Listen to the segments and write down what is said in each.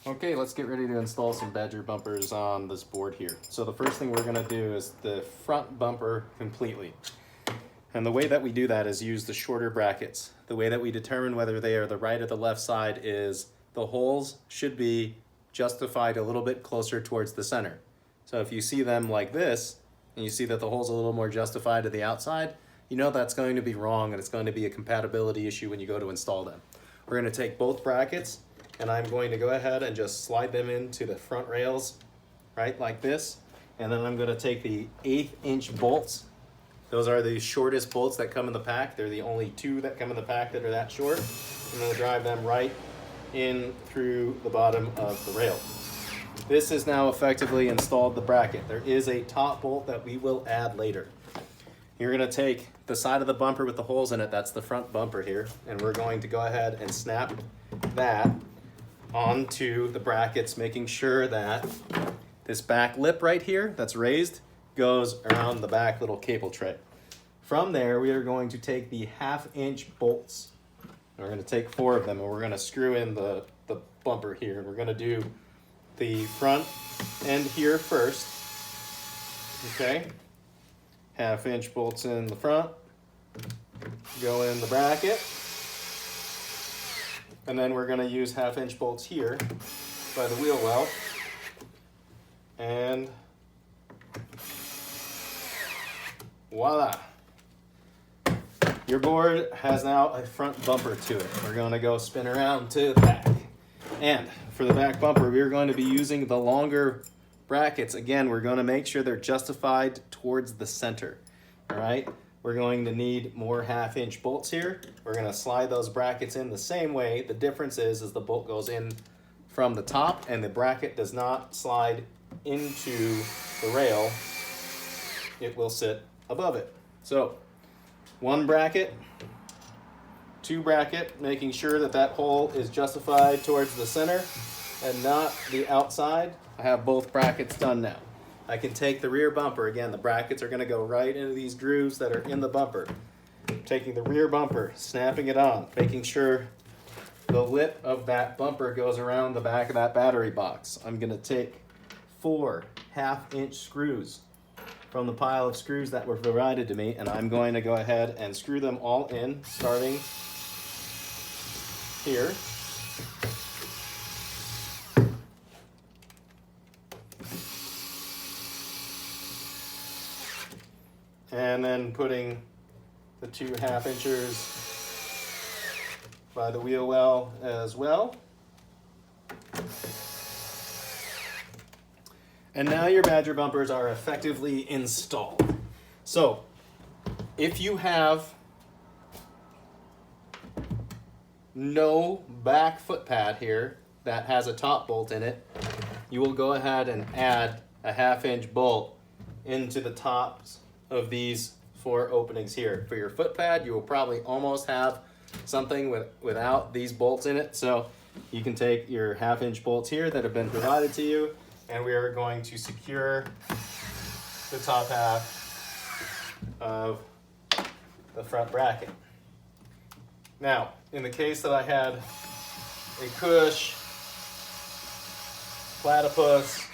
Okay, let's get ready to install some Badger bumpers on this board here. So the first thing we're going to do is the front bumper completely. And the way that we do that is use the shorter brackets. The way that we determine whether they are the right or the left side is the holes should be justified a little bit closer towards the center. So if you see them like this, and you see that the hole's a little more justified to the outside, you know that's going to be wrong and it's going to be a compatibility issue when you go to install them. We're going to take both brackets and I'm going to go ahead and just slide them into the front rails, right, like this. And then I'm going to take the 1/8 inch bolts. Those are the shortest bolts that come in the pack. They're the only two that come in the pack that are that short. I'm going to drive them right in through the bottom of the rail. This has now effectively installed the bracket. There is a top bolt that we will add later. You're going to take the side of the bumper with the holes in it, that's the front bumper here, and we're going to go ahead and snap that onto the brackets, making sure that this back lip right here that's raised goes around the back little cable tray. From there, we are going to take the 1/2 inch bolts. We're going to take 4 of them and we're going to screw in the bumper here. We're going to do the front end here first. Okay. 1/2 inch bolts in the front, go in the bracket, and then we're going to use 1/2 inch bolts here by the wheel well, and voila! Your board has now a front bumper to it. We're going to go spin around to the back, and for the back bumper we're going to be using the longer brackets. Again, we're going to make sure they're justified towards the center. All right, we're going to need more 1/2 inch bolts here. We're going to slide those brackets in the same way. The difference is the bolt goes in from the top and the bracket does not slide into the rail. It will sit above it. So 1 bracket, 2 bracket, making sure that that hole is justified towards the center and not the outside. I have both brackets done now. I can take the rear bumper. Again, the brackets are going to go right into these grooves that are in the bumper. Taking the rear bumper, snapping it on, making sure the lip of that bumper goes around the back of that battery box. I'm going to take 4 1/2 inch screws from the pile of screws that were provided to me, and I'm going to go ahead and screw them all in, starting here. And then putting the 2 1/2 inchers by the wheel well as well. And now your Badger bumpers are effectively installed. So if you have no back foot pad here that has a top bolt in it, you will go ahead and add a 1/2 inch bolt into the tops of these 4 openings here. For your foot pad, you will probably almost have something without these bolts in it. So you can take your 1/2 inch bolts here that have been provided to you, and we are going to secure the top half of the front bracket. Now, in the case that I had a cush, platypus,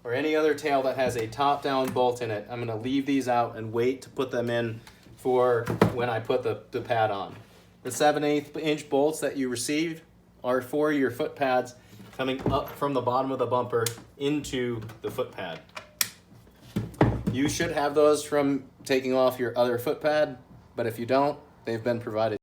or any other tail that has a top-down bolt in it, I'm going to leave these out and wait to put them in for when I put the pad on. The 7/8 inch bolts that you received are for your foot pads coming up from the bottom of the bumper into the foot pad. You should have those from taking off your other foot pad, but if you don't, they've been provided.